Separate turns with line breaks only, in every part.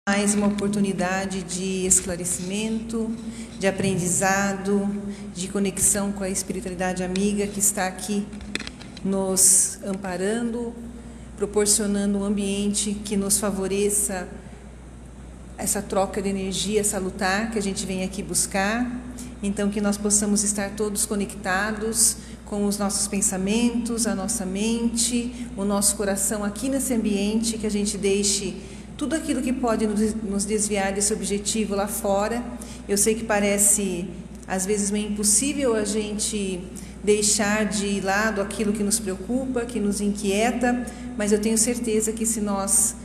Mais uma oportunidade de esclarecimento, de aprendizado, de conexão com a espiritualidade amiga que está aqui nos amparando, proporcionando um ambiente que nos favoreça essa troca de energia salutar que a gente vem aqui buscar. Então, que nós possamos estar todos conectados com os nossos pensamentos, a nossa mente, o nosso coração aqui nesse ambiente, que a gente deixe tudo aquilo que pode nos desviar desse objetivo lá fora. Eu sei que parece, às vezes, meio impossível a gente deixar de lado aquilo que nos preocupa, que nos inquieta, mas eu tenho certeza que se nós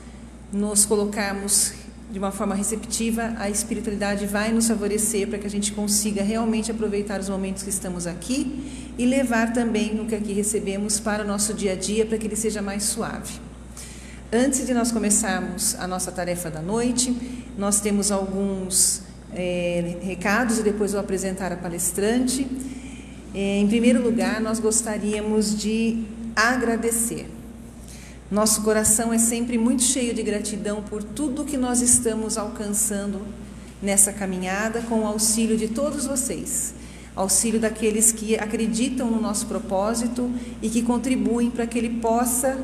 nos colocarmos de uma forma receptiva, a espiritualidade vai nos favorecer para que a gente consiga realmente aproveitar os momentos que estamos aqui e levar também o que aqui recebemos para o nosso dia a dia, para que ele seja mais suave. Antes de nós começarmos a nossa tarefa da noite, nós temos alguns recados e depois vou apresentar a palestrante. Em primeiro lugar, nós gostaríamos de agradecer. Nosso coração é sempre muito cheio de gratidão por tudo que nós estamos alcançando nessa caminhada, com o auxílio de todos vocês, auxílio daqueles que acreditam no nosso propósito e que contribuem para que ele possa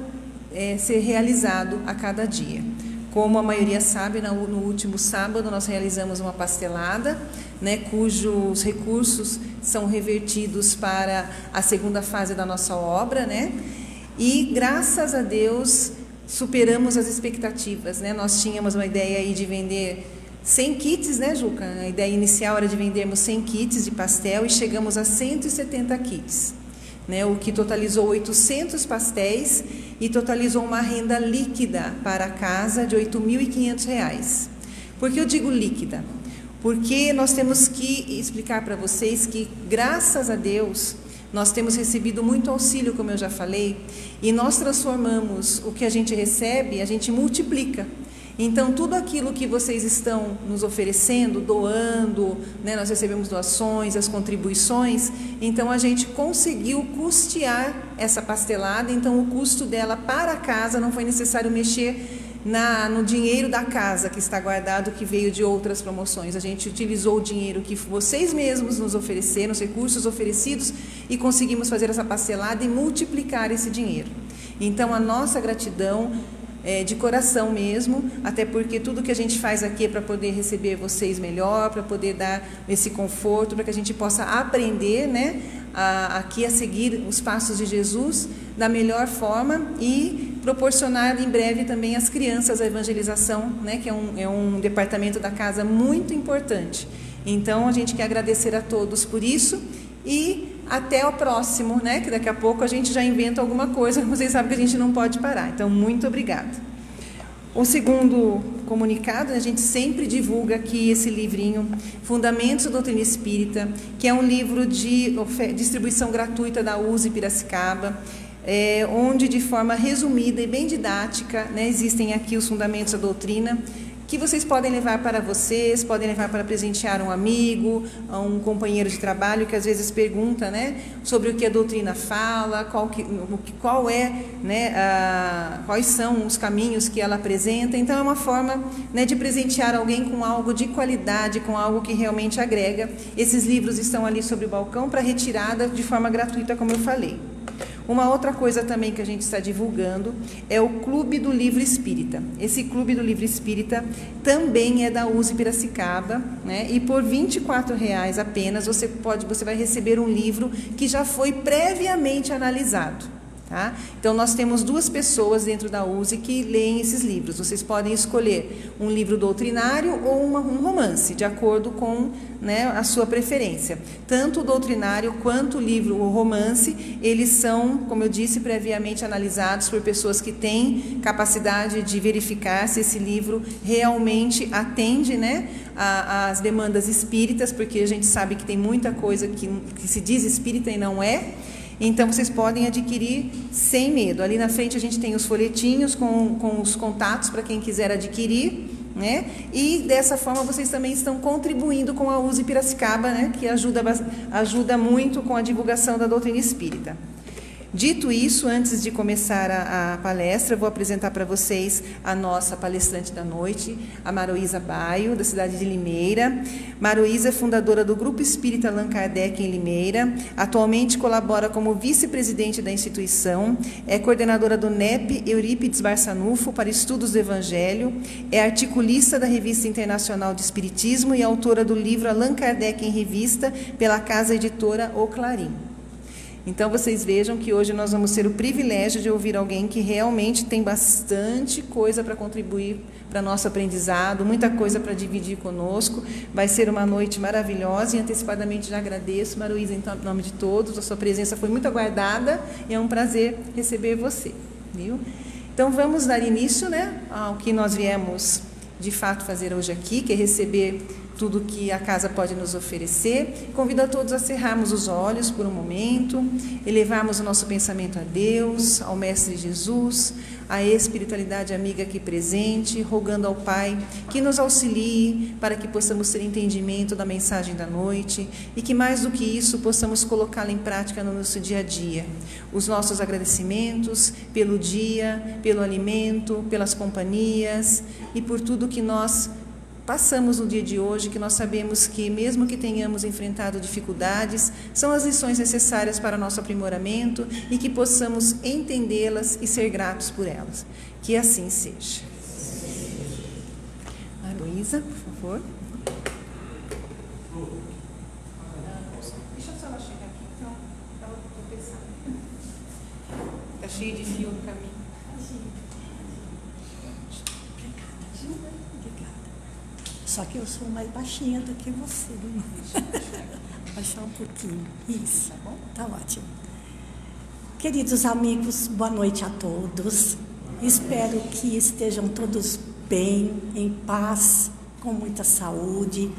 ser realizado a cada dia. Como a maioria sabe, no último sábado nós realizamos uma pastelada, cujos recursos são revertidos para a segunda fase da nossa obra, e graças a Deus superamos as expectativas, Nós tínhamos uma ideia aí de vender 100 kits, Juca? A ideia inicial era de vendermos 100 kits de pastel e chegamos a 170 kits. O que totalizou 800 pastéis e totalizou uma renda líquida para a casa de R$ 8.500. Por que eu digo líquida? Porque nós temos que explicar para vocês que, graças a Deus, nós temos recebido muito auxílio, como eu já falei, e nós transformamos o que a gente recebe, a gente multiplica. Então, tudo aquilo que vocês estão nos oferecendo, doando, nós recebemos doações, as contribuições, então a gente conseguiu custear essa pastelada, então o custo dela para a casa não foi necessário mexer no dinheiro da casa que está guardado, que veio de outras promoções. A gente utilizou o dinheiro que vocês mesmos nos ofereceram, os recursos oferecidos, e conseguimos fazer essa pastelada e multiplicar esse dinheiro. Então, a nossa gratidão de coração mesmo, até porque tudo que a gente faz aqui é para poder receber vocês melhor, para poder dar esse conforto, para que a gente possa aprender, aqui a seguir os passos de Jesus da melhor forma e proporcionar em breve também às crianças a evangelização, que é um departamento da casa muito importante. Então, a gente quer agradecer a todos por isso e até o próximo, que daqui a pouco a gente já inventa alguma coisa, vocês sabem que a gente não pode parar. Então, muito obrigada. O segundo comunicado, a gente sempre divulga aqui esse livrinho, Fundamentos da Doutrina Espírita, que é um livro de distribuição gratuita da USE Piracicaba, onde de forma resumida e bem didática, existem aqui os fundamentos da doutrina, que vocês podem levar para vocês, podem levar para presentear um amigo, um companheiro de trabalho que às vezes pergunta, sobre o que a doutrina fala, quais são os caminhos que ela apresenta. Então é uma forma, de presentear alguém com algo de qualidade, com algo que realmente agrega. Esses livros estão ali sobre o balcão para retirada de forma gratuita, como eu falei. Uma outra coisa também que a gente está divulgando é o Clube do Livro Espírita. Esse Clube do Livro Espírita também é da USE Piracicaba, e por R$ 24,00 apenas você vai receber um livro que já foi previamente analisado. Tá? Então, nós temos 2 pessoas dentro da USE que leem esses livros. Vocês podem escolher um livro doutrinário ou um romance, de acordo com a sua preferência. Tanto o doutrinário quanto o romance, eles são, como eu disse, previamente analisados por pessoas que têm capacidade de verificar se esse livro realmente atende às demandas espíritas, porque a gente sabe que tem muita coisa que se diz espírita e não é. Então, vocês podem adquirir sem medo. Ali na frente a gente tem os folhetinhos com os contatos para quem quiser adquirir, E dessa forma vocês também estão contribuindo com a USE Piracicaba, que ajuda muito com a divulgação da doutrina espírita. Dito isso, antes de começar a palestra, vou apresentar para vocês a nossa palestrante da noite, a Maroísa Baio, da cidade de Limeira. Maroísa é fundadora do Grupo Espírita Allan Kardec em Limeira, atualmente colabora como vice-presidente da instituição, é coordenadora do NEP Eurípides Barçanufo para estudos do Evangelho, é articulista da Revista Internacional de Espiritismo e autora do livro Allan Kardec em Revista pela casa editora O Clarim. Então, vocês vejam que hoje nós vamos ter o privilégio de ouvir alguém que realmente tem bastante coisa para contribuir para nosso aprendizado, muita coisa para dividir conosco. Vai ser uma noite maravilhosa e antecipadamente já agradeço, Maroísa, então, em nome de todos. A sua presença foi muito aguardada e é um prazer receber você. Viu? Então, vamos dar início, né, ao que nós viemos de fato fazer hoje aqui, que é receber tudo que a casa pode nos oferecer. Convido a todos a cerrarmos os olhos por um momento, elevarmos o nosso pensamento a Deus, ao Mestre Jesus, à espiritualidade amiga aqui presente, rogando ao Pai que nos auxilie para que possamos ter entendimento da mensagem da noite e que, mais do que isso, possamos colocá-la em prática no nosso dia a dia. Os nossos agradecimentos pelo dia, pelo alimento, pelas companhias e por tudo que nós passamos no dia de hoje, que nós sabemos que, mesmo que tenhamos enfrentado dificuldades, são as lições necessárias para nosso aprimoramento e que possamos entendê-las e ser gratos por elas. Que assim seja. Maroísa, por favor. Deixa só ela chegar aqui, então, para ela tropeçar. Está cheio de fio no caminho.
Só que eu sou mais baixinha do que você. Baixar um pouquinho. Isso. Tá bom? Tá ótimo. Queridos amigos, boa noite a todos. Espero que estejam todos bem, em paz, com muita saúde.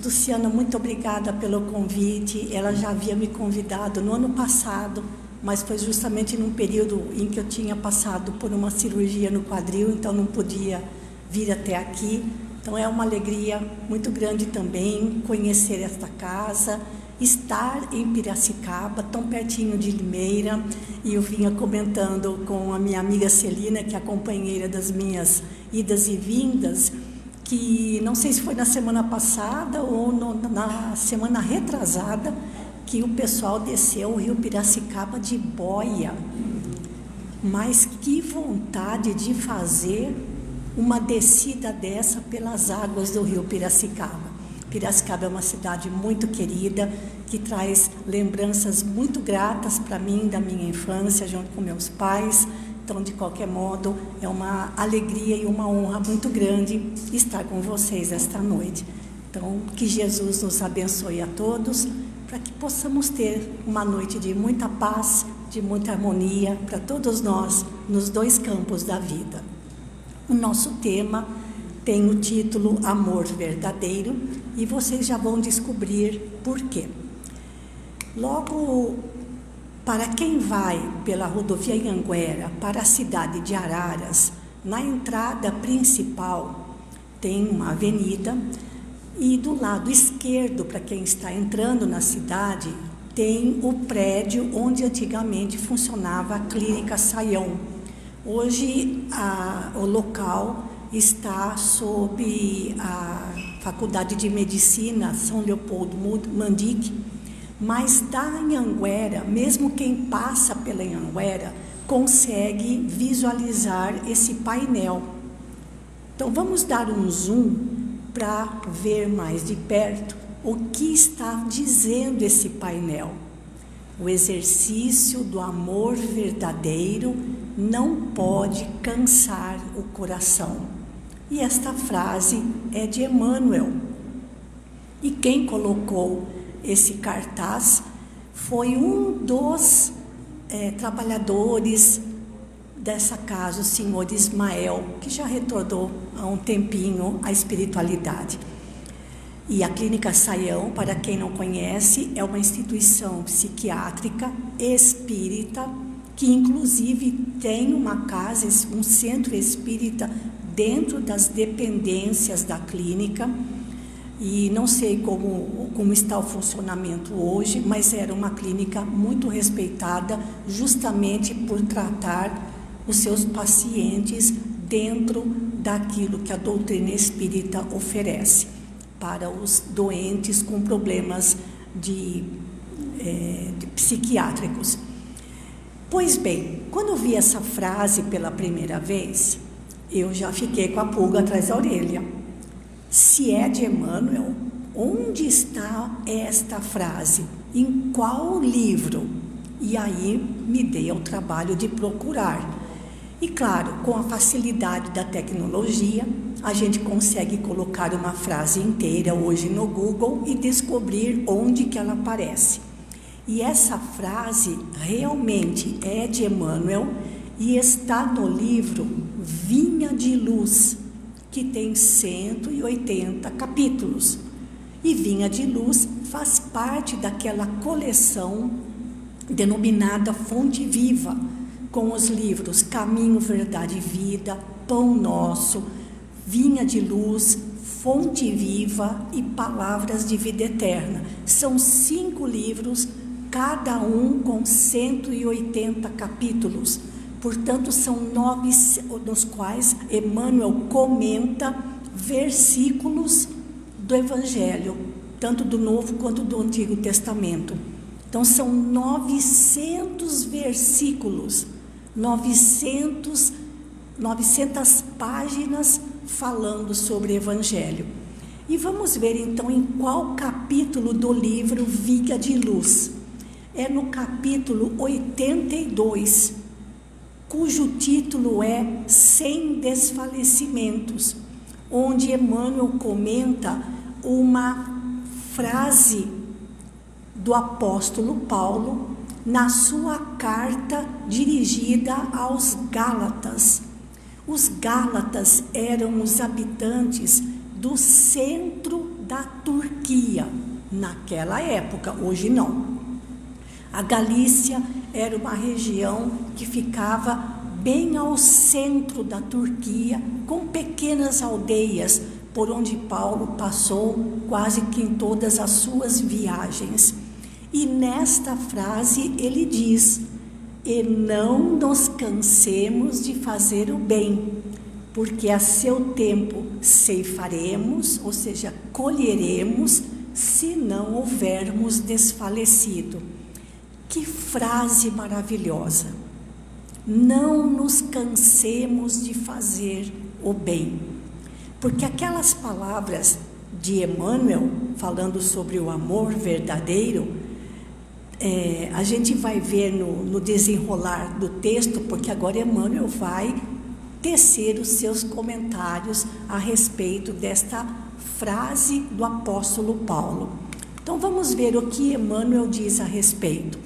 Luciana, muito obrigada pelo convite. Ela já havia me convidado no ano passado, mas foi justamente num período em que eu tinha passado por uma cirurgia no quadril, então não podia vir até aqui. Então é uma alegria muito grande também conhecer esta casa, estar em Piracicaba, tão pertinho de Limeira. E eu vinha comentando com a minha amiga Celina, que é a companheira das minhas idas e vindas, que não sei se foi na semana passada ou na semana retrasada, que o pessoal desceu o rio Piracicaba de boia. Mas que vontade de fazer uma descida dessa pelas águas do rio Piracicaba. Piracicaba é uma cidade muito querida, que traz lembranças muito gratas para mim, da minha infância, junto com meus pais. Então, de qualquer modo, é uma alegria e uma honra muito grande estar com vocês esta noite. Então, que Jesus nos abençoe a todos, para que possamos ter uma noite de muita paz, de muita harmonia para todos nós, nos dois campos da vida. O nosso tema tem o título Amor Verdadeiro e vocês já vão descobrir por quê. Logo, para quem vai pela rodovia Anhanguera para a cidade de Araras, na entrada principal tem uma avenida e do lado esquerdo, para quem está entrando na cidade, tem o prédio onde antigamente funcionava a Clínica Saião. Hoje, o local está sob a Faculdade de Medicina São Leopoldo Mandic, mas da Anhanguera, mesmo quem passa pela Anhanguera, consegue visualizar esse painel. Então, vamos dar um zoom para ver mais de perto o que está dizendo esse painel. O exercício do amor verdadeiro não pode cansar o coração. E esta frase é de Emmanuel. E quem colocou esse cartaz foi um dos trabalhadores dessa casa, o senhor Ismael, que já retornou há um tempinho à espiritualidade. E a Clínica Saião, para quem não conhece, é uma instituição psiquiátrica espírita, que inclusive tem uma casa, um centro espírita dentro das dependências da clínica. E não sei como está o funcionamento hoje, mas era uma clínica muito respeitada justamente por tratar os seus pacientes dentro daquilo que a doutrina espírita oferece para os doentes com problemas de psiquiátricos. Pois bem, quando eu vi essa frase pela primeira vez, eu já fiquei com a pulga atrás da orelha. Se é de Emmanuel, onde está esta frase? Em qual livro? E aí me dei ao trabalho de procurar. E claro, com a facilidade da tecnologia, a gente consegue colocar uma frase inteira hoje no Google e descobrir onde que ela aparece. E essa frase realmente é de Emmanuel e está no livro Vinha de Luz, que tem 180 capítulos. E Vinha de Luz faz parte daquela coleção denominada Fonte Viva, com os livros Caminho, Verdade e Vida, Pão Nosso, Vinha de Luz, Fonte Viva e Palavras de Vida Eterna. São 5 livros, cada um com 180 capítulos. Portanto, são 9 nos quais Emmanuel comenta versículos do Evangelho, tanto do Novo quanto do Antigo Testamento. Então, são 900 versículos, 900 páginas falando sobre Evangelho. E vamos ver então em qual capítulo do livro Vinha de Luz. É no capítulo 82, cujo título é Sem Desfalecimentos, onde Emmanuel comenta uma frase do apóstolo Paulo na sua carta dirigida aos Gálatas. Os Gálatas eram os habitantes do centro da Turquia, naquela época, hoje não. A Galícia era uma região que ficava bem ao centro da Turquia, com pequenas aldeias, por onde Paulo passou quase que em todas as suas viagens. E nesta frase ele diz: e não nos cansemos de fazer o bem, porque a seu tempo ceifaremos, ou seja, colheremos, se não houvermos desfalecido. Que frase maravilhosa! Não nos cansemos de fazer o bem, porque aquelas palavras de Emmanuel, falando sobre o amor verdadeiro, a gente vai ver no desenrolar do texto, porque agora Emmanuel vai tecer os seus comentários a respeito desta frase do apóstolo Paulo. Então vamos ver o que Emmanuel diz a respeito.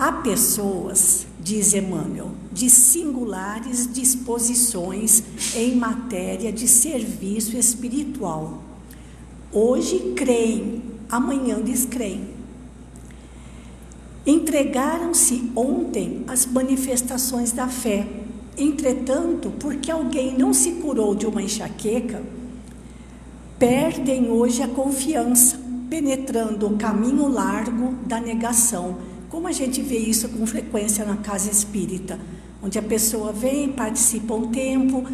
Há pessoas, diz Emmanuel, de singulares disposições em matéria de serviço espiritual. Hoje creem, amanhã descreem. Entregaram-se ontem às manifestações da fé. Entretanto, porque alguém não se curou de uma enxaqueca, perdem hoje a confiança, penetrando o caminho largo da negação. Como a gente vê isso com frequência na casa espírita, onde a pessoa vem, participa um tempo,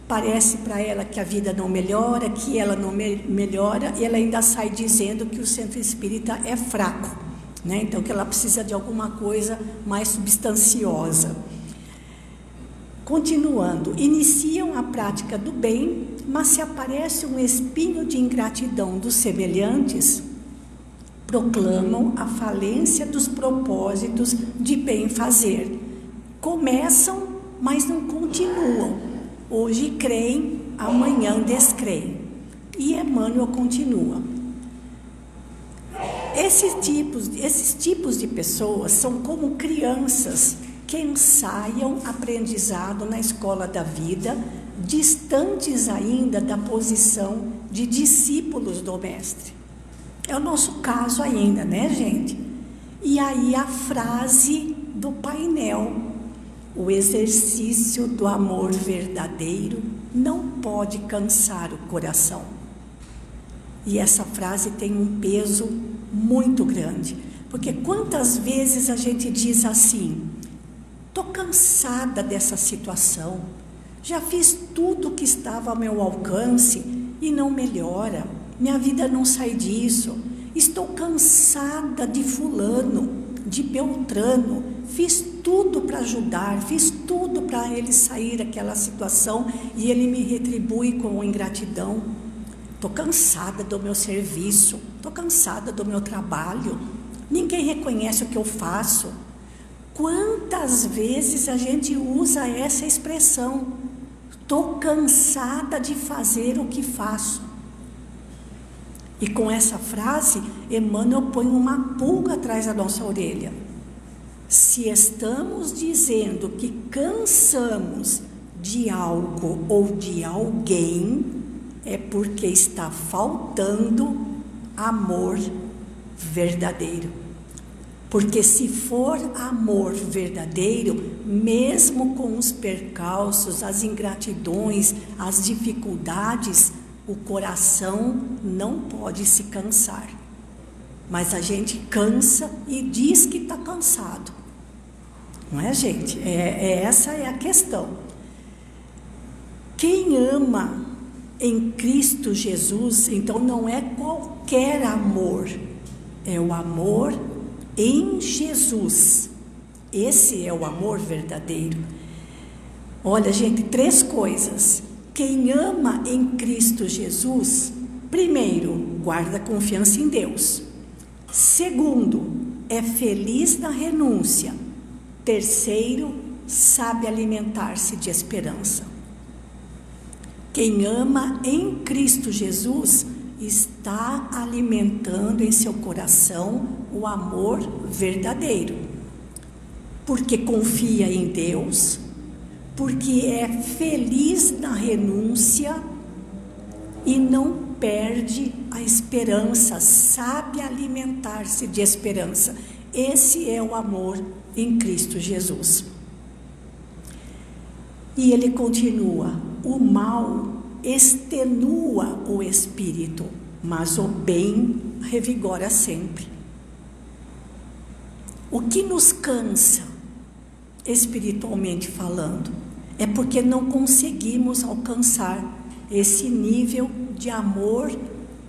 parece para ela que a vida não melhora, que ela não melhora, e ela ainda sai dizendo que o centro espírita é fraco, né? Então que ela precisa de alguma coisa mais substanciosa. Continuando, iniciam a prática do bem, mas se aparece um espinho de ingratidão dos semelhantes, proclamam a falência dos propósitos de bem fazer. Começam, mas não continuam. Hoje creem, amanhã descreem. E Emmanuel continua. Esses tipos de pessoas são como crianças que ensaiam aprendizado na escola da vida, distantes ainda da posição de discípulos do Mestre. É o nosso caso ainda, né, gente? E aí a frase do painel: o exercício do amor verdadeiro não pode cansar o coração. E essa frase tem um peso muito grande. Porque quantas vezes a gente diz assim: estou cansada dessa situação, já fiz tudo que estava ao meu alcance e não melhora, minha vida não sai disso, estou cansada de fulano, de Beltrano, fiz tudo para ajudar, fiz tudo para ele sair daquela situação e ele me retribui com ingratidão. Estou cansada do meu serviço, estou cansada do meu trabalho, ninguém reconhece o que eu faço. Quantas vezes a gente usa essa expressão? Estou cansada de fazer o que faço. E com essa frase, Emmanuel põe uma pulga atrás da nossa orelha. Se estamos dizendo que cansamos de algo ou de alguém, é porque está faltando amor verdadeiro. Porque se for amor verdadeiro, mesmo com os percalços, as ingratidões, as dificuldades, o coração não pode se cansar. Mas a gente cansa e diz que está cansado. Não é, gente? Essa é a questão. Quem ama em Cristo Jesus, então não é qualquer amor, é o amor em Jesus. Esse é o amor verdadeiro. Olha, gente, 3 coisas. Quem ama em Cristo Jesus, primeiro, guarda confiança em Deus. Segundo, é feliz na renúncia. Terceiro, sabe alimentar-se de esperança. Quem ama em Cristo Jesus está alimentando em seu coração o amor verdadeiro, porque confia em Deus, porque é feliz na renúncia e não perde a esperança, sabe alimentar-se de esperança. Esse é o amor em Cristo Jesus. E ele continua: o mal extenua o espírito, mas o bem revigora sempre. O que nos cansa, espiritualmente falando, é porque não conseguimos alcançar esse nível de amor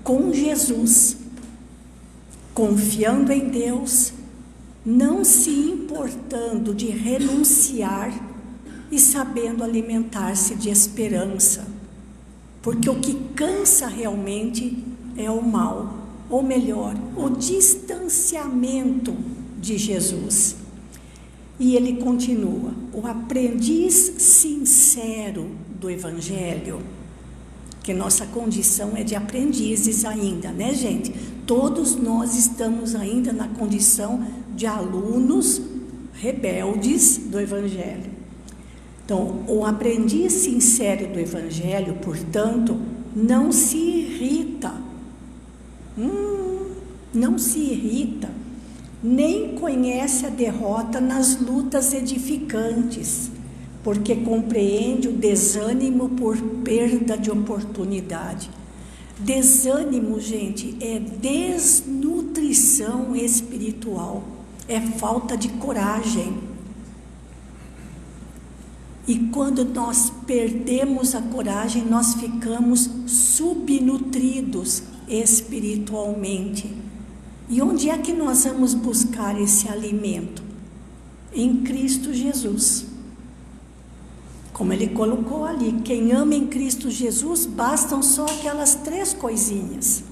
com Jesus, confiando em Deus, não se importando de renunciar e sabendo alimentar-se de esperança. Porque o que cansa realmente é o mal, ou melhor, o distanciamento de Jesus. E ele continua: o aprendiz sincero do Evangelho, que nossa condição é de aprendizes ainda, né, gente? Todos nós estamos ainda na condição de alunos rebeldes do Evangelho. Então, o aprendiz sincero do Evangelho, portanto, não se irrita, nem conhece a derrota nas lutas edificantes, porque compreende o desânimo por perda de oportunidade. Desânimo, gente, é desnutrição espiritual, é falta de coragem. E quando nós perdemos a coragem, nós ficamos subnutridos espiritualmente. E onde é que nós vamos buscar esse alimento? Em Cristo Jesus. Como ele colocou ali, quem ama em Cristo Jesus, bastam só aquelas 3 coisinhas.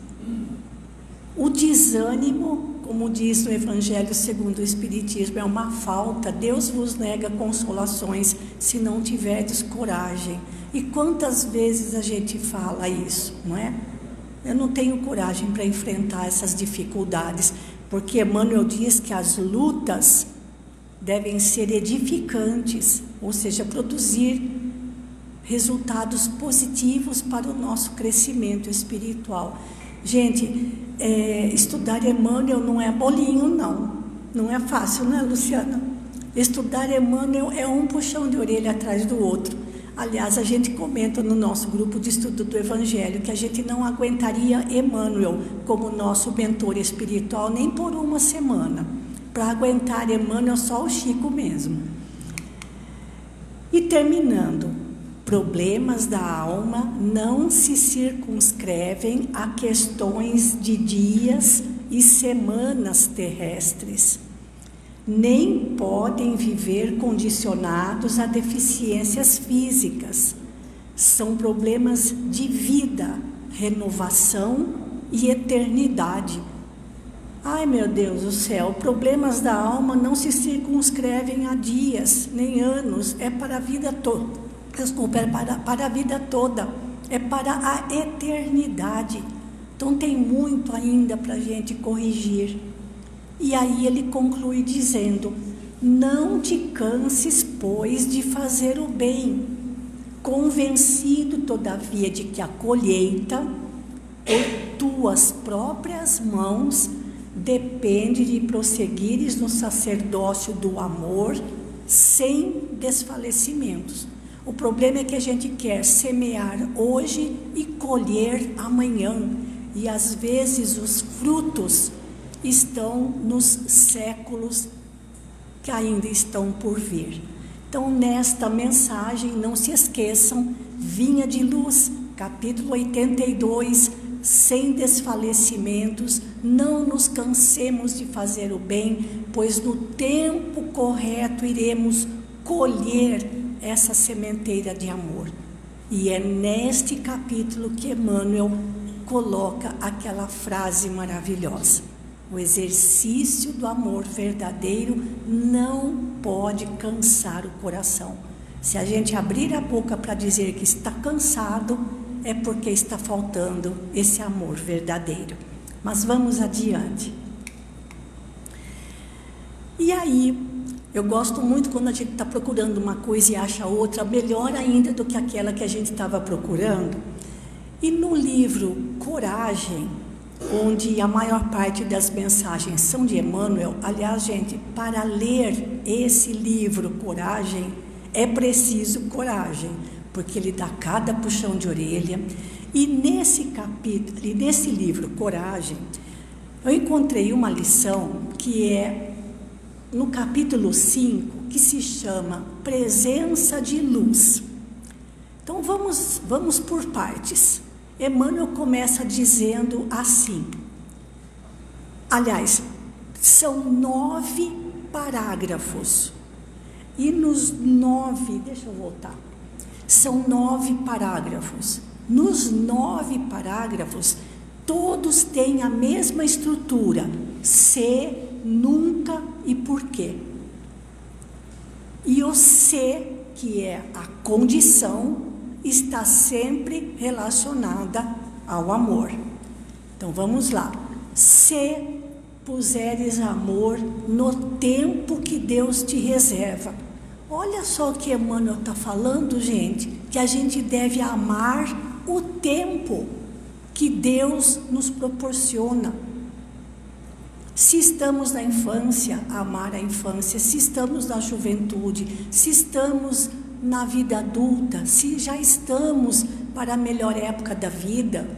O desânimo, como diz no Evangelho segundo o Espiritismo, é uma falta. Deus vos nega consolações se não tiverdes coragem. E quantas vezes a gente fala isso, não é? Eu não tenho coragem para enfrentar essas dificuldades, porque Emmanuel diz que as lutas devem ser edificantes, ou seja, produzir resultados positivos para o nosso crescimento espiritual. Gente, estudar Emmanuel não é bolinho, não é fácil, né, Luciana? Estudar Emmanuel é um puxão de orelha atrás do outro. Aliás, a gente comenta no nosso grupo de estudo do Evangelho que a gente não aguentaria Emmanuel como nosso mentor espiritual nem por uma semana. Para aguentar Emmanuel, só o Chico mesmo. E terminando, problemas da alma não se circunscrevem a questões de dias e semanas terrestres, nem podem viver condicionados a deficiências físicas. São problemas de vida, renovação e eternidade. Ai, meu Deus do céu, problemas da alma não se circunscrevem a dias, nem anos, é para a vida toda. Desculpa, é para a vida toda, é para a eternidade. Então tem muito ainda para a gente corrigir. E aí ele conclui dizendo: não te canses, pois, de fazer o bem, convencido, todavia, de que a colheita, por tuas próprias mãos, depende de prosseguires no sacerdócio do amor, sem desfalecimentos. O problema é que a gente quer semear hoje e colher amanhã, e às vezes os frutos estão nos séculos que ainda estão por vir. Então, nesta mensagem, não se esqueçam, Vinha de Luz, capítulo 82, sem desfalecimentos, não nos cansemos de fazer o bem, pois no tempo correto iremos colher essa sementeira de amor. E é neste capítulo que Emmanuel coloca aquela frase maravilhosa: o exercício do amor verdadeiro não pode cansar o coração. Se a gente abrir a boca para dizer que está cansado, é porque está faltando esse amor verdadeiro. Mas vamos adiante. E aí, eu gosto muito quando a gente está procurando uma coisa e acha outra melhor ainda do que aquela que a gente estava procurando. E no livro Coragem, onde a maior parte das mensagens são de Emmanuel, aliás, gente, para ler esse livro Coragem, é preciso coragem, porque ele dá cada puxão de orelha. E nesse capítulo, e nesse livro Coragem, eu encontrei uma lição que é no capítulo 5, que se chama Presença de Luz. Então vamos por partes. Emmanuel começa dizendo assim, aliás, são 9 parágrafos, e nos 9, deixa eu voltar, são 9 parágrafos, nos 9 parágrafos, todos têm a mesma estrutura, se, nunca e porquê. E o se, que é a condição, está sempre relacionada ao amor. Então vamos lá. Se puseres amor no tempo que Deus te reserva. Olha só o que Emmanuel está falando, gente, que a gente deve amar o tempo que Deus nos proporciona. Se estamos na infância, amar a infância. Se estamos na juventude, se estamos na vida adulta, se já estamos para a melhor época da vida,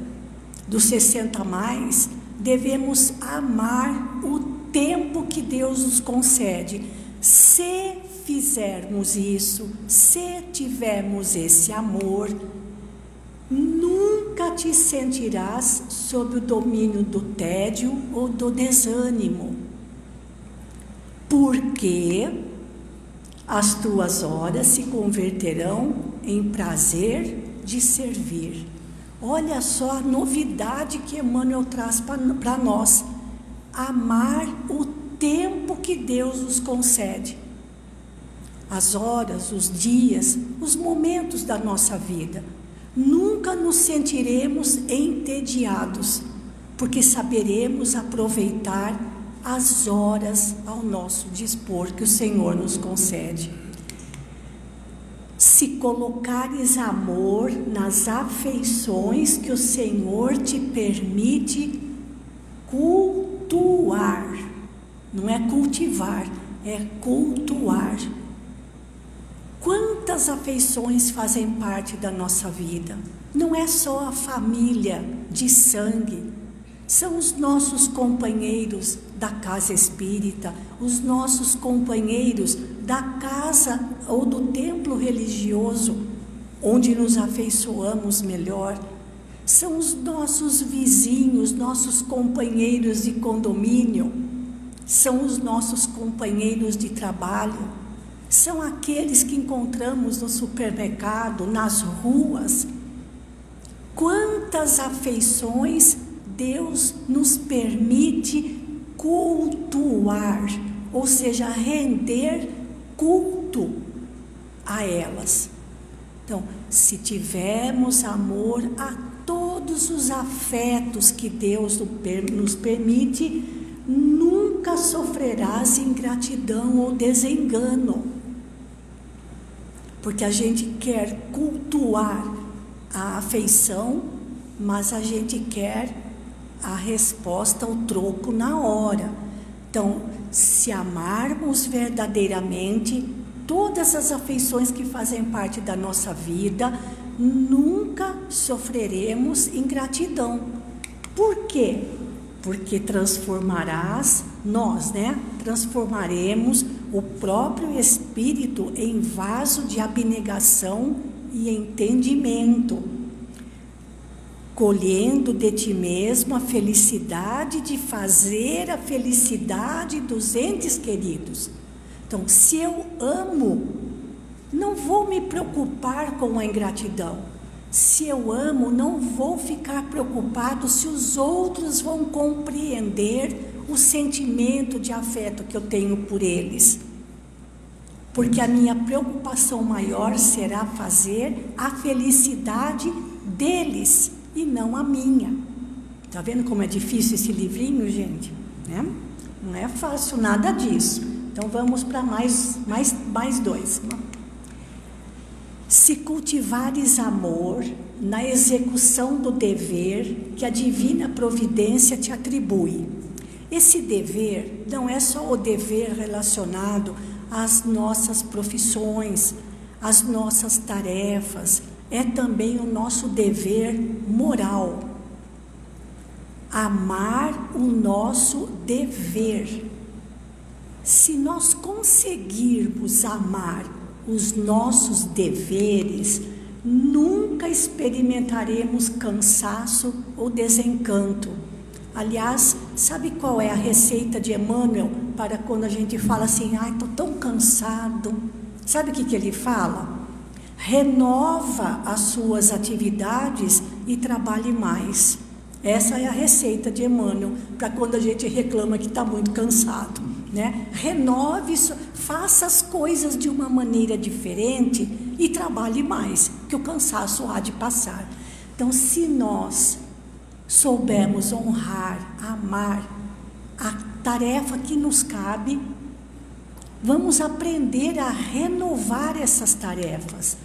dos 60 a mais, devemos amar o tempo que Deus nos concede. Se fizermos isso, se tivermos esse amor, nunca te sentirás sob o domínio do tédio ou do desânimo, porque as tuas horas se converterão em prazer de servir. Olha só a novidade que Emmanuel traz para nós. Amar o tempo que Deus nos concede. As horas, os dias, os momentos da nossa vida. Nunca nos sentiremos entediados, porque saberemos aproveitar as horas ao nosso dispor que o Senhor nos concede. Se colocares amor nas afeições que o Senhor te permite cultuar, não é cultivar, é cultuar. Quantas Quantas afeições fazem parte da nossa vida? Não é só a família de sangue, são os nossos companheiros da casa espírita, os nossos companheiros da casa ou do templo religioso, onde nos afeiçoamos melhor. São os nossos vizinhos, nossos companheiros de condomínio, são os nossos companheiros de trabalho, são aqueles que encontramos no supermercado, nas ruas. Quantas afeições Deus nos permite cultuar, ou seja, render culto a elas. Então, se tivermos amor a todos os afetos que Deus nos permite, nunca sofrerás ingratidão ou desengano. Porque a gente quer cultuar a afeição, mas a gente quer a resposta, o troco na hora. Então, se amarmos verdadeiramente todas as afeições que fazem parte da nossa vida, nunca sofreremos ingratidão. Por quê? Porque transformaremos o próprio espírito em vaso de abnegação e entendimento, colhendo de ti mesmo a felicidade de fazer a felicidade dos entes queridos. Então, se eu amo, não vou me preocupar com a ingratidão. Se eu amo, não vou ficar preocupado se os outros vão compreender o sentimento de afeto que eu tenho por eles. Porque a minha preocupação maior será fazer a felicidade deles e não a minha. Tá vendo como é difícil esse livrinho, gente? Né? Não é fácil nada disso. Então vamos para mais dois. Se cultivares amor na execução do dever que a divina providência te atribui. Esse dever não é só o dever relacionado às nossas profissões, às nossas tarefas, é também o nosso dever moral. Amar o nosso dever. Se nós conseguirmos amar os nossos deveres, nunca experimentaremos cansaço ou desencanto. Aliás, sabe qual é a receita de Emmanuel para quando a gente fala assim, estou tão cansado? Sabe o que ele fala? Renova as suas atividades e trabalhe mais. Essa é a receita de Emmanuel para quando a gente reclama que está muito cansado, né? Renove, faça as coisas de uma maneira diferente e trabalhe mais, que o cansaço há de passar. Então, se nós soubermos honrar, amar a tarefa que nos cabe, vamos aprender a renovar essas tarefas,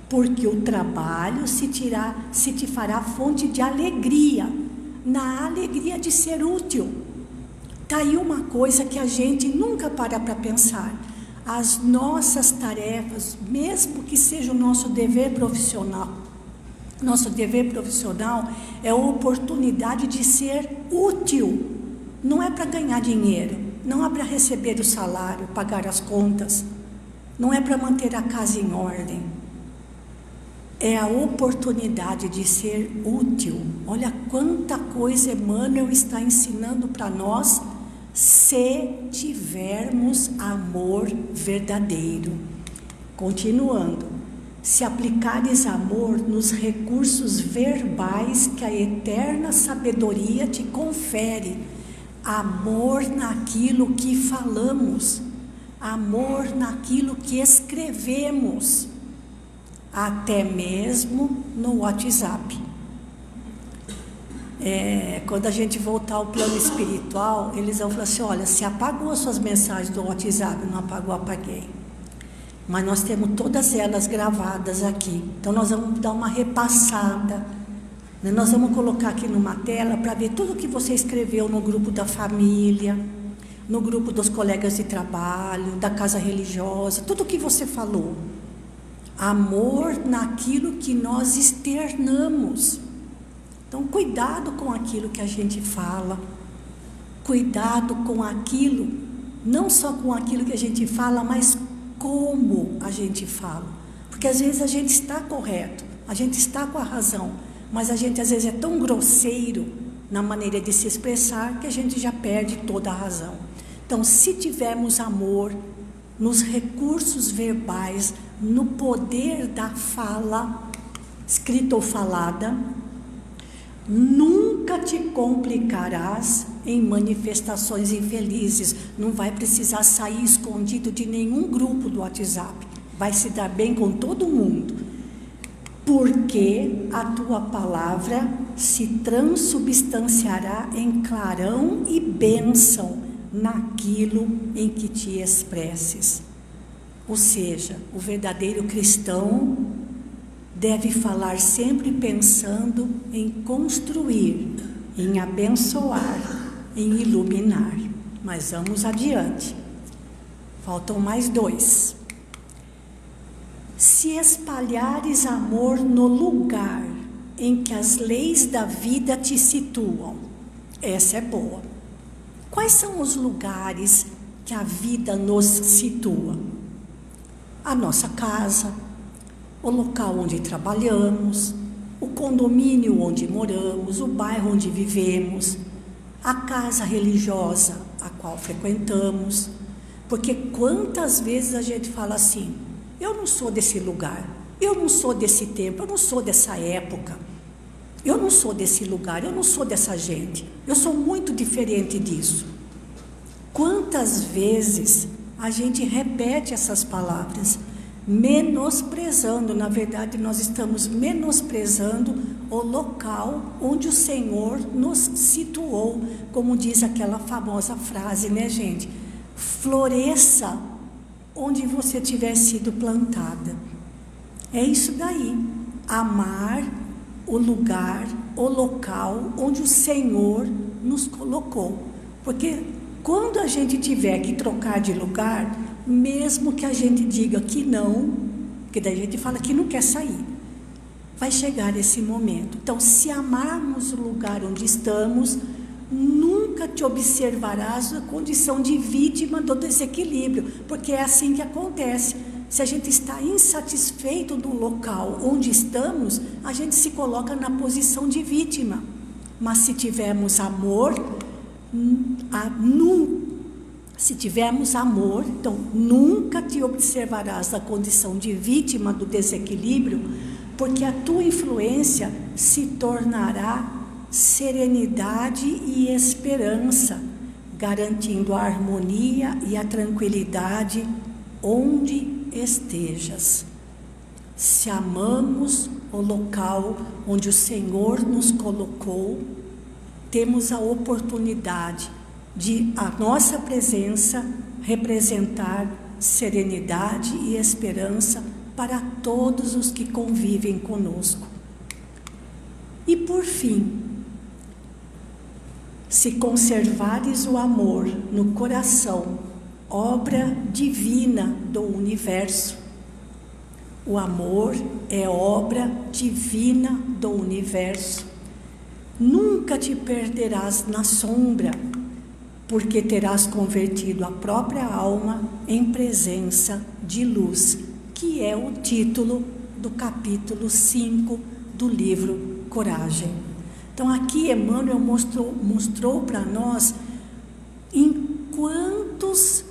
porque o trabalho se te fará fonte de alegria, na alegria de ser útil. Está aí uma coisa que a gente nunca para pensar. As nossas tarefas, mesmo que seja o nosso dever profissional, é a oportunidade de ser útil. Não é para ganhar dinheiro, não é para receber o salário, pagar as contas, não é para manter a casa em ordem. É a oportunidade de ser útil. Olha quanta coisa Emmanuel está ensinando para nós, se tivermos amor verdadeiro. Continuando, se aplicares amor nos recursos verbais que a eterna sabedoria te confere, amor naquilo que falamos, amor naquilo que escrevemos, até mesmo no WhatsApp. Quando a gente voltar ao plano espiritual, eles vão falar assim, olha, se apagou as suas mensagens do WhatsApp, não apagou, apaguei. Mas nós temos todas elas gravadas aqui. Então nós vamos dar uma repassada, né? Nós vamos colocar aqui numa tela para ver tudo que você escreveu no grupo da família, no grupo dos colegas de trabalho, da casa religiosa, tudo que você falou. amor naquilo que nós externamos. Então, cuidado com aquilo que a gente fala, cuidado com aquilo, não só com aquilo que a gente fala, mas como a gente fala. Porque às vezes a gente está correto, a gente está com a razão, mas a gente às vezes é tão grosseiro na maneira de se expressar que a gente já perde toda a razão. Então, se tivermos amor nos recursos verbais, no poder da fala, escrita ou falada, nunca te complicarás em manifestações infelizes. Não vai precisar sair escondido de nenhum grupo do WhatsApp. Vai se dar bem com todo mundo. Porque a tua palavra se transubstanciará em clarão e bênção naquilo em que te expresses. Ou seja, o verdadeiro cristão deve falar sempre pensando em construir, em abençoar, em iluminar. Mas vamos adiante. Faltam mais 2. Se espalhares amor no lugar em que as leis da vida te situam. Essa é boa. Quais são os lugares que a vida nos situa? A nossa casa, o local onde trabalhamos, o condomínio onde moramos, o bairro onde vivemos, a casa religiosa a qual frequentamos. Porque quantas vezes a gente fala assim: eu não sou desse lugar, eu não sou desse tempo, eu não sou dessa época, eu não sou desse lugar, eu não sou dessa gente, eu sou muito diferente disso. Quantas vezes a gente repete essas palavras, menosprezando, na verdade nós estamos menosprezando o local onde o Senhor nos situou, como diz aquela famosa frase, né, gente? Floresça onde você tiver sido plantada. É isso daí, amar o lugar, o local onde o Senhor nos colocou. Porque quando a gente tiver que trocar de lugar, mesmo que a gente diga que não, porque daí a gente fala que não quer sair, vai chegar esse momento. Então, se amarmos o lugar onde estamos, nunca te observarás na condição de vítima do desequilíbrio, porque é assim que acontece. Se a gente está insatisfeito do local onde estamos, a gente se coloca na posição de vítima. Mas se tivermos amor, então nunca te observarás na condição de vítima do desequilíbrio, porque a tua influência se tornará serenidade e esperança, garantindo a harmonia e a tranquilidade onde estejas. Se amamos o local onde o Senhor nos colocou, temos a oportunidade de a nossa presença representar serenidade e esperança para todos os que convivem conosco. E por fim, se conservares o amor no coração, obra divina do universo. O amor é obra divina do universo. Nunca te perderás na sombra, porque terás convertido a própria alma em presença de luz, que é o título do capítulo 5 do livro Coragem. Então aqui Emmanuel mostrou para nós quantos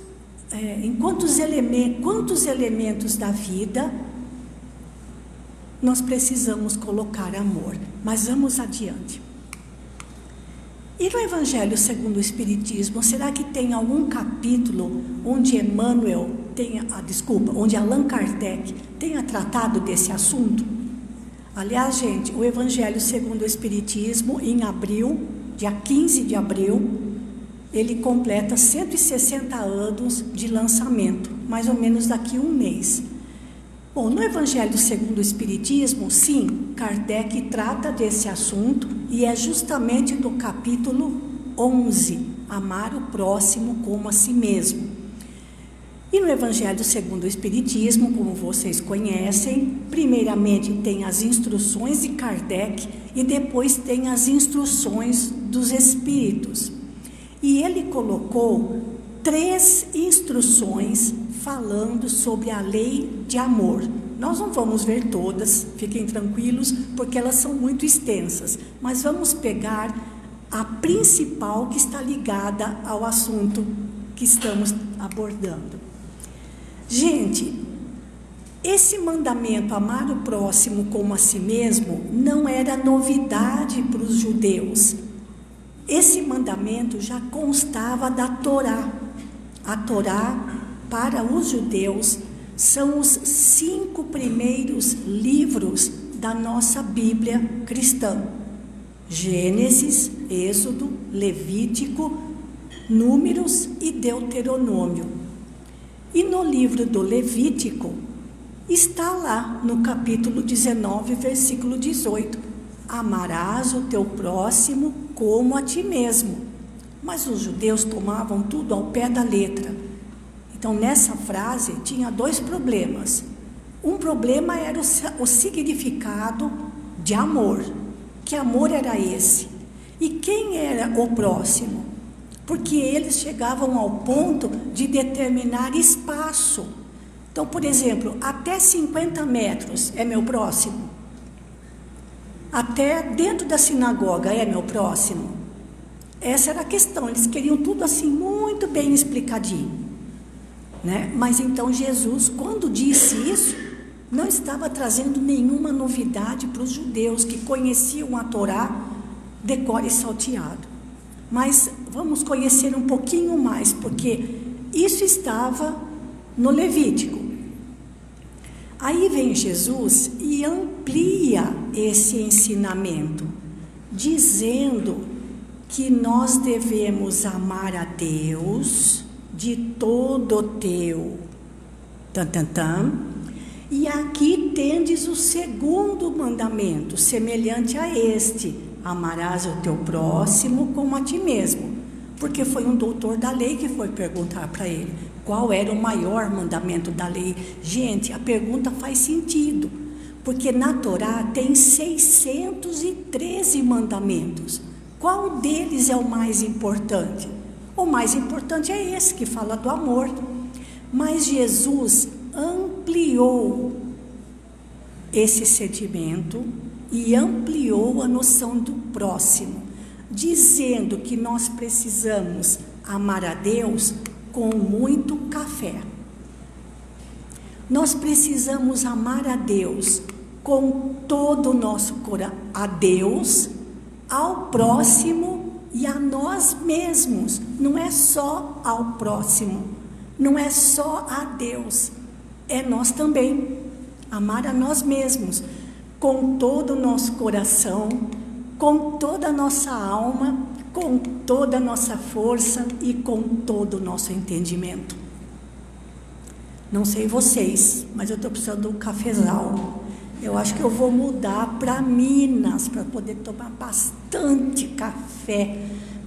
elementos da vida nós precisamos colocar amor. Mas vamos adiante. E no Evangelho segundo o Espiritismo, será que tem algum capítulo onde onde Allan Kardec tenha tratado desse assunto? Aliás, gente, o Evangelho segundo o Espiritismo, em abril, dia 15 de abril, ele completa 160 anos de lançamento, mais ou menos daqui a um mês. Bom, no Evangelho segundo o Espiritismo, sim, Kardec trata desse assunto e é justamente do capítulo 11, amar o próximo como a si mesmo. E no Evangelho segundo o Espiritismo, como vocês conhecem, primeiramente tem as instruções de Kardec e depois tem as instruções dos Espíritos. E ele colocou 3 instruções falando sobre a lei de amor. Nós não vamos ver todas, fiquem tranquilos, porque elas são muito extensas, mas vamos pegar a principal que está ligada ao assunto que estamos abordando. Gente, esse mandamento, amar o próximo como a si mesmo, não era novidade para os judeus. Esse mandamento já constava da Torá. A Torá, para os judeus, são os 5 primeiros livros da nossa Bíblia cristã: Gênesis, Êxodo, Levítico, Números e Deuteronômio. E no livro do Levítico, está lá no capítulo 19, versículo 18: amarás o teu próximo como a ti mesmo. Mas os judeus tomavam tudo ao pé da letra. Então, nessa frase, tinha 2 problemas. Um problema era o significado de amor. Que amor era esse? E quem era o próximo? Porque eles chegavam ao ponto de determinar espaço. Então, por exemplo, até 50 metros é meu próximo. Até dentro da sinagoga é meu próximo. Essa era a questão, eles queriam tudo assim muito bem explicadinho, né? Mas então Jesus, quando disse isso, não estava trazendo nenhuma novidade para os judeus que conheciam a Torá de cor e salteado. Mas vamos conhecer um pouquinho mais, porque isso estava no Levítico. Aí vem Jesus e amplia esse ensinamento, dizendo que nós devemos amar a Deus de todo o teu. E aqui tendes o segundo mandamento, semelhante a este: amarás o teu próximo como a ti mesmo. Porque foi um doutor da lei que foi perguntar para ele qual era o maior mandamento da lei. Gente, a pergunta faz sentido, porque na Torá tem 613 mandamentos. Qual deles é o mais importante? O mais importante é esse que fala do amor. Mas Jesus ampliou esse sentimento e ampliou a noção do próximo, dizendo que nós precisamos amar a Deus com muito café. Nós precisamos amar a Deus com todo o nosso coração, a Deus, ao próximo e a nós mesmos. Não é só ao próximo, não é só a Deus, é nós também. Amar a nós mesmos com todo o nosso coração, com toda a nossa alma, com toda a nossa força e com todo o nosso entendimento. Não sei vocês, mas eu estou precisando de um cafezal. Eu acho que eu vou mudar para Minas para poder tomar bastante café,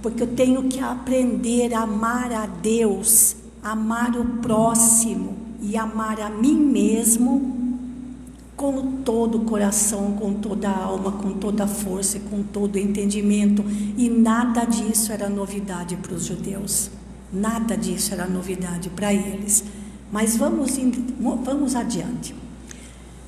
porque eu tenho que aprender a amar a Deus, amar o próximo e amar a mim mesmo com todo o coração, com toda a alma, com toda a força e com todo o entendimento. E nada disso era novidade para os judeus, nada disso era novidade para eles. Mas vamos adiante.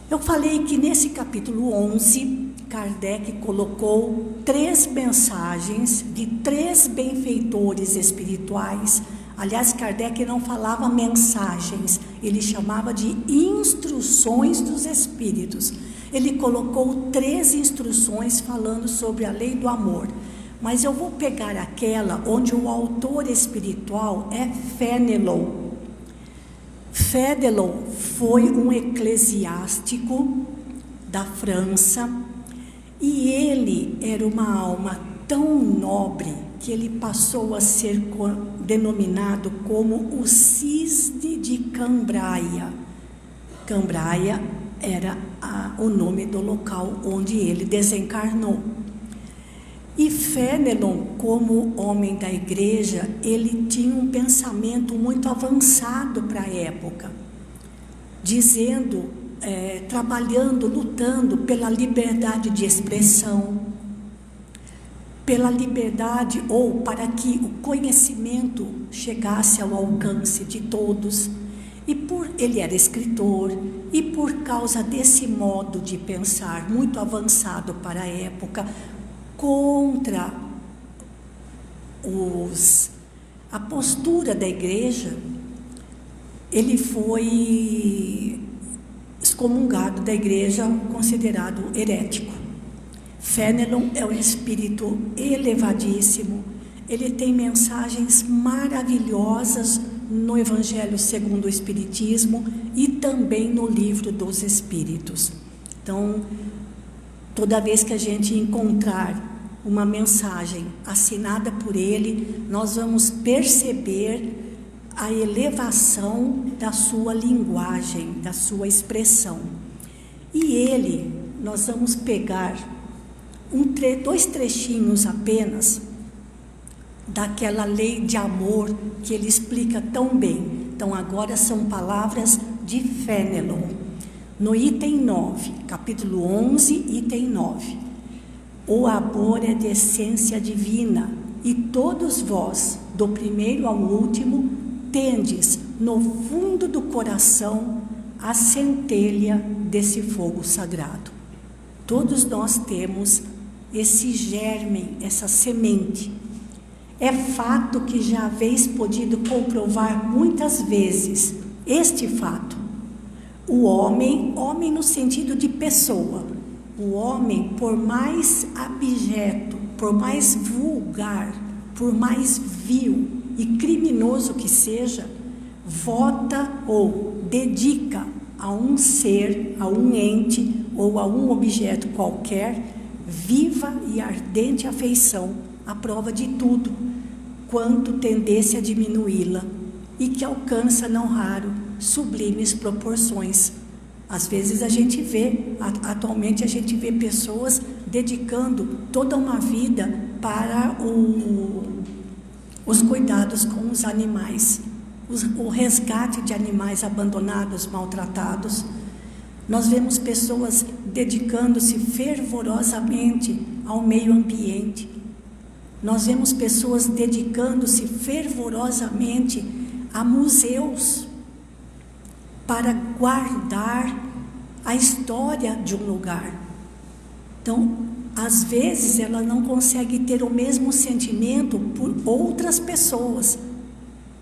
Eu falei que nesse capítulo 11, Kardec colocou 3 mensagens de 3 benfeitores espirituais. Aliás, Kardec não falava mensagens, ele chamava de instruções dos espíritos. Ele colocou 3 instruções falando sobre a lei do amor. Mas eu vou pegar aquela onde o autor espiritual é Fénelon. Fénelon foi um eclesiástico da França e ele era uma alma tão nobre que ele passou a ser denominado como o Cisne de Cambraia. Cambraia era o nome do local onde ele desencarnou. E Fénelon, como homem da igreja, ele tinha um pensamento muito avançado para a época, dizendo, trabalhando, lutando pela liberdade de expressão, pela liberdade ou para que o conhecimento chegasse ao alcance de todos. Ele era escritor, e por causa desse modo de pensar muito avançado para a época, contra a postura da igreja, ele foi excomungado da igreja, considerado herético. Fénelon é um espírito elevadíssimo, ele tem mensagens maravilhosas no Evangelho segundo o Espiritismo e também no Livro dos Espíritos. Então, toda vez que a gente encontrar uma mensagem assinada por ele, nós vamos perceber a elevação da sua linguagem, da sua expressão. E nós vamos pegar dois trechinhos apenas daquela lei de amor que ele explica tão bem. Então agora são palavras de Fénelon. No item 9, capítulo 11, item 9. O amor é de essência divina, e todos vós, do primeiro ao último, tendes no fundo do coração a centelha desse fogo sagrado. Todos nós temos esse germe, essa semente. É fato que já haveis podido comprovar muitas vezes este fato. O homem no sentido de pessoa, o homem, por mais abjeto, por mais vulgar, por mais vil e criminoso que seja, vota ou dedica a um ser, a um ente ou a um objeto qualquer viva e ardente afeição, à prova de tudo, quanto tendesse a diminuí-la, e que alcança, não raro, sublimes proporções. Às vezes atualmente a gente vê pessoas dedicando toda uma vida para os cuidados com os animais, o resgate de animais abandonados, maltratados. Nós vemos pessoas dedicando-se fervorosamente ao meio ambiente. Nós vemos pessoas dedicando-se fervorosamente a museus para guardar a história de um lugar. Então, às vezes, ela não consegue ter o mesmo sentimento por outras pessoas,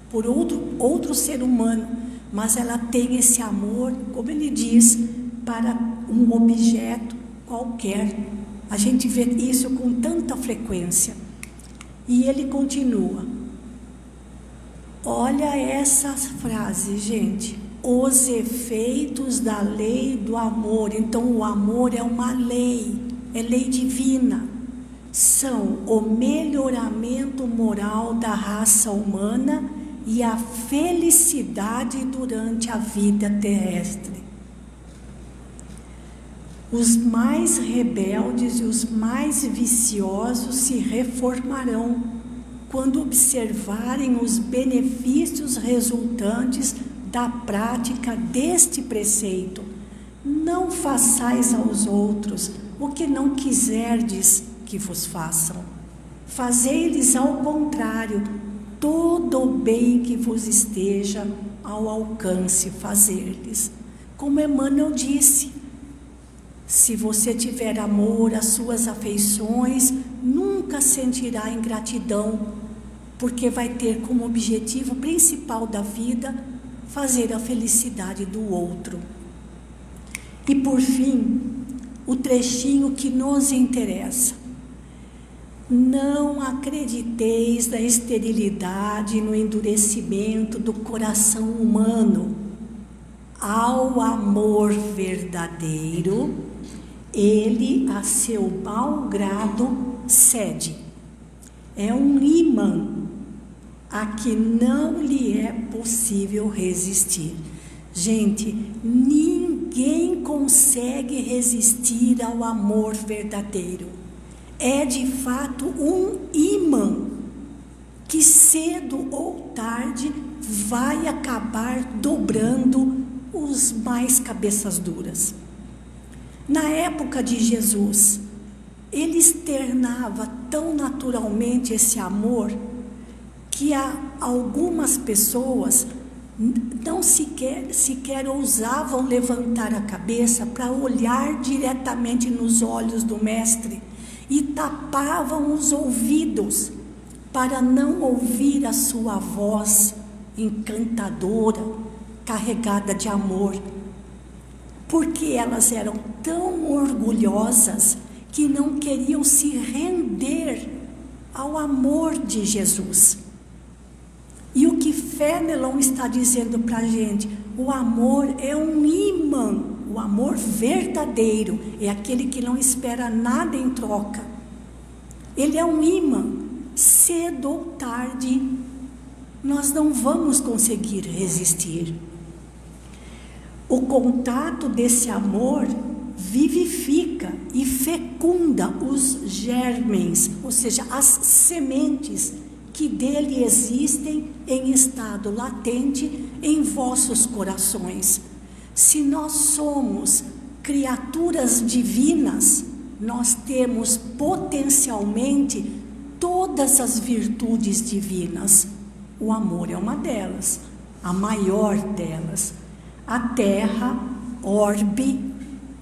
por outro ser humano, mas ela tem esse amor, como ele diz, para um objeto qualquer. A gente vê isso com tanta frequência. E ele continua. Olha essa frase, gente. Os efeitos da lei do amor. Então, o amor é uma lei, é lei divina. São o melhoramento moral da raça humana e a felicidade durante a vida terrestre. Os mais rebeldes e os mais viciosos se reformarão quando observarem os benefícios resultantes da prática deste preceito. Não façais aos outros o que não quiserdes que vos façam. Fazei-lhes ao contrário todo o bem que vos esteja ao alcance fazer-lhes. Como Emmanuel disse, se você tiver amor às suas afeições, nunca sentirá ingratidão, porque vai ter como objetivo principal da vida fazer a felicidade do outro. E por fim, o trechinho que nos interessa. Não acrediteis na esterilidade e no endurecimento do coração humano. Ao amor verdadeiro, ele a seu mau grado cede. É um imã a que não lhe é possível resistir. Gente, ninguém consegue resistir ao amor verdadeiro. é de fato um imã que cedo ou tarde vai acabar dobrando os mais cabeças duras. Na época de Jesus, ele externava tão naturalmente esse amor que algumas pessoas não sequer ousavam levantar a cabeça para olhar diretamente nos olhos do mestre e tapavam os ouvidos para não ouvir a sua voz encantadora, carregada de amor, porque elas eram tão orgulhosas que não queriam se render ao amor de Jesus. E o que Fenelon está dizendo para a gente, o amor é um imã, o amor verdadeiro é aquele que não espera nada em troca. Ele é um imã, cedo ou tarde nós não vamos conseguir resistir. O contato desse amor vivifica e fecunda os germens, ou seja, as sementes que dele existem em estado latente em vossos corações. Se nós somos criaturas divinas, nós temos potencialmente todas as virtudes divinas. O amor é uma delas, a maior delas. A Terra, orbe,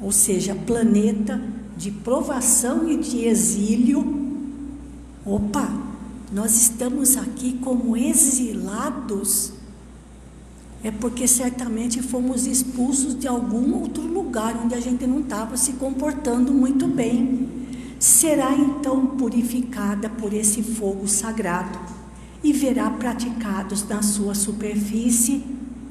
ou seja, planeta de provação e de exílio. Opa, nós estamos aqui como exilados. É porque certamente fomos expulsos de algum outro lugar onde a gente não estava se comportando muito bem. Será então purificada por esse fogo sagrado e verá praticados na sua superfície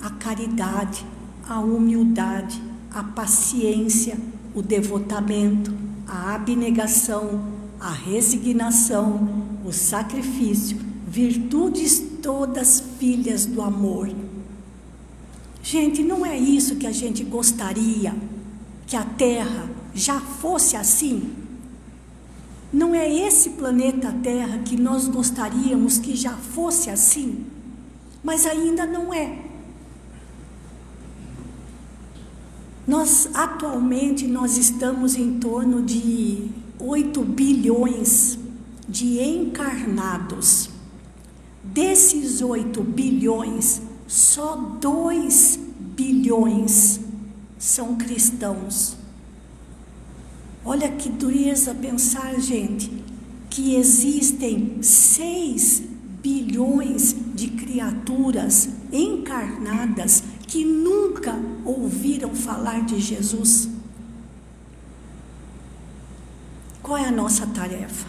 a caridade, a humildade, a paciência, o devotamento, a abnegação, a resignação, o sacrifício, virtudes todas filhas do amor. Gente, não é isso que a gente gostaria, que a Terra já fosse assim? Não é esse planeta Terra que nós gostaríamos que já fosse assim? Mas ainda não é. Atualmente nós estamos em torno de 8 bilhões de encarnados. Desses 8 bilhões, só 2 bilhões são cristãos. Olha que dureza pensar, gente, que existem 6 bilhões de criaturas encarnadas que nunca ouviram falar de Jesus. Qual é a nossa tarefa?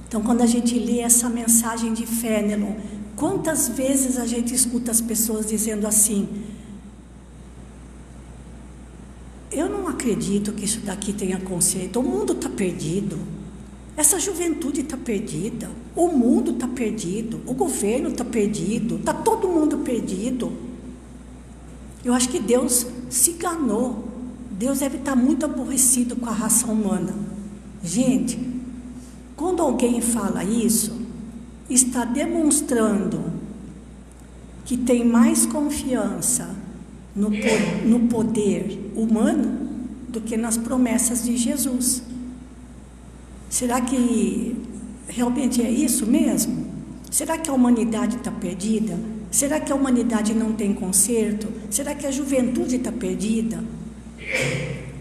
Então, quando a gente lê essa mensagem de Fenelon, quantas vezes a gente escuta as pessoas dizendo assim: eu não acredito que isso daqui tenha conceito, o mundo está perdido, essa juventude está perdida, o mundo está perdido, o governo está perdido, está todo mundo perdido. Eu acho que Deus se enganou, Deus deve estar muito aborrecido com a raça humana. Gente, quando alguém fala isso, está demonstrando que tem mais confiança no poder humano do que nas promessas de Jesus. Será que realmente é isso mesmo? Será que a humanidade está perdida? Será que a humanidade não tem conserto? Será que a juventude está perdida?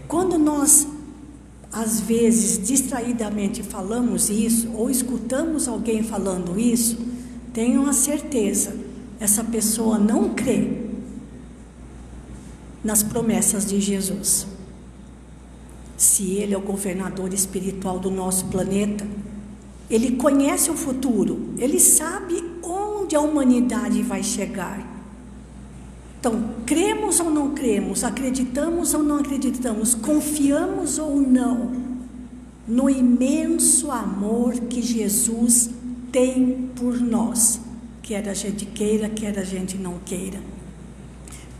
Quando nós, às vezes, distraidamente falamos isso, ou escutamos alguém falando isso, tenham a certeza, essa pessoa não crê nas promessas de Jesus. Se Ele é o governador espiritual do nosso planeta, Ele conhece o futuro, Ele sabe onde a humanidade vai chegar. Então, cremos ou não cremos, acreditamos ou não acreditamos, confiamos ou não no imenso amor que Jesus tem por nós, quer a gente queira, quer a gente não queira.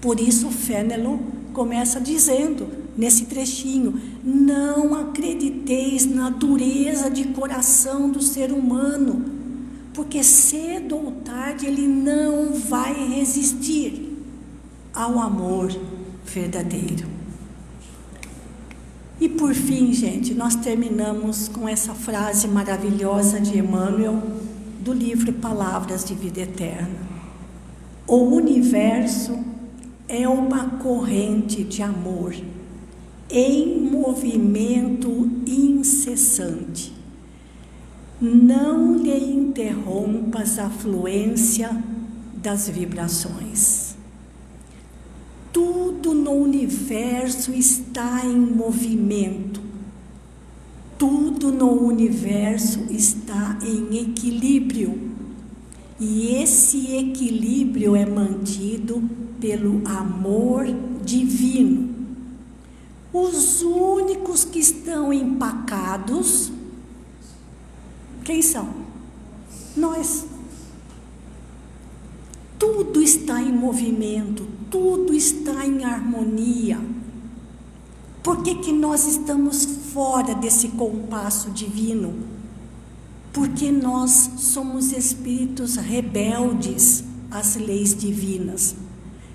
Por isso Fenelon começa dizendo: nesse trechinho: não acrediteis na dureza de coração do ser humano, porque cedo ou tarde ele não vai resistir ao amor verdadeiro. E por fim, gente, nós terminamos com essa frase maravilhosa de Emmanuel, do livro Palavras de Vida Eterna: o universo é uma corrente de amor em movimento incessante. Não lhe interrompas a fluência das vibrações. Tudo no universo está em movimento. Tudo no universo está em equilíbrio. E esse equilíbrio é mantido pelo amor divino. Os únicos que estão empacados, quem são? Nós. Tudo está em movimento, tudo está em harmonia. Por que nós estamos fora desse compasso divino? Porque nós somos espíritos rebeldes às leis divinas.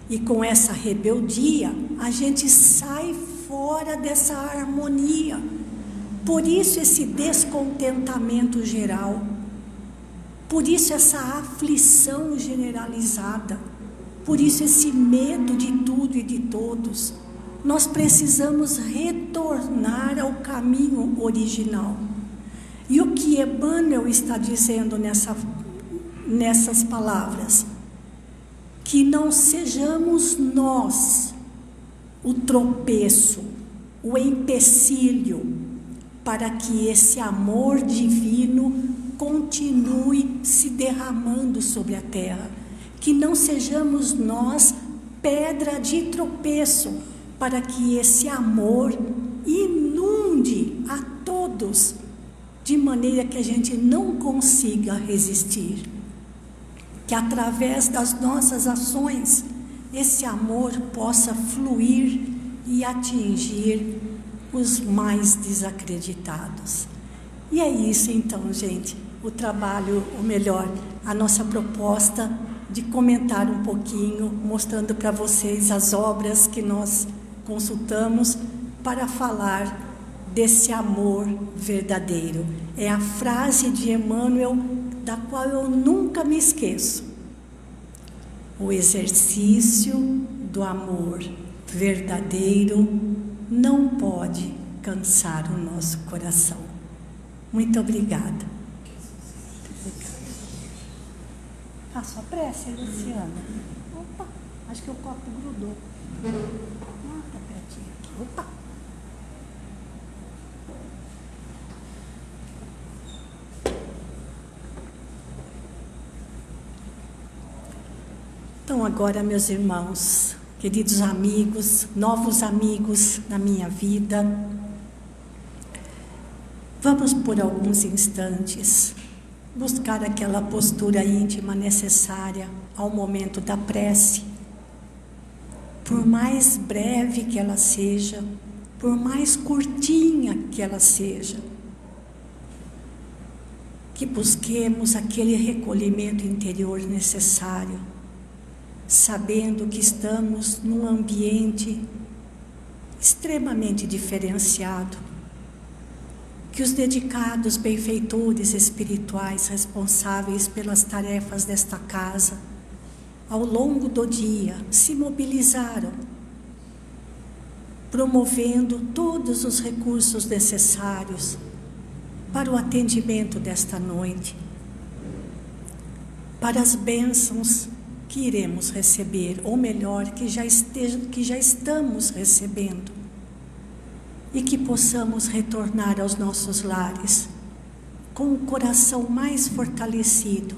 E com essa rebeldia, a gente sai fora dessa harmonia. Por isso esse descontentamento geral. Por isso essa aflição generalizada. Por isso esse medo de tudo e de todos. Nós precisamos retornar ao caminho original. E o que Emmanuel está dizendo nessas palavras? Que não sejamos nós o tropeço, o empecilho, para que esse amor divino continue se derramando sobre a terra. Que não sejamos nós pedra de tropeço, para que esse amor inunde a todos, de maneira que a gente não consiga resistir. Que através das nossas ações, esse amor possa fluir e atingir os mais desacreditados. E é isso então, gente, o trabalho, ou melhor, a nossa proposta de comentar um pouquinho, mostrando para vocês as obras que nós consultamos para falar desse amor verdadeiro. É a frase de Emmanuel, da qual eu nunca me esqueço: o exercício do amor verdadeiro não pode cansar o nosso coração. Muito obrigada. Faço a prece, Luciana. Opa, acho que o copo grudou. Ah, tá pertinho aqui. Opa. Então agora, meus irmãos, queridos amigos, novos amigos na minha vida, vamos por alguns instantes buscar aquela postura íntima necessária ao momento da prece. Por mais breve que ela seja, por mais curtinha que ela seja, que busquemos aquele recolhimento interior necessário, sabendo que estamos num ambiente extremamente diferenciado, que os dedicados benfeitores espirituais responsáveis pelas tarefas desta casa, ao longo do dia, se mobilizaram, promovendo todos os recursos necessários para o atendimento desta noite, para as bênçãos que iremos receber, ou melhor, que já estamos recebendo, e que possamos retornar aos nossos lares com o coração mais fortalecido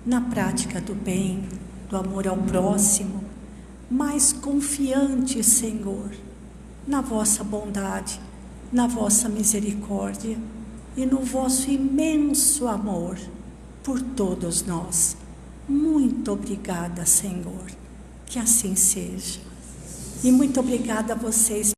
na prática do bem, do amor ao próximo, mais confiante, Senhor, na vossa bondade, na vossa misericórdia e no vosso imenso amor por todos nós. Muito obrigada, Senhor, que assim seja. E muito obrigada a vocês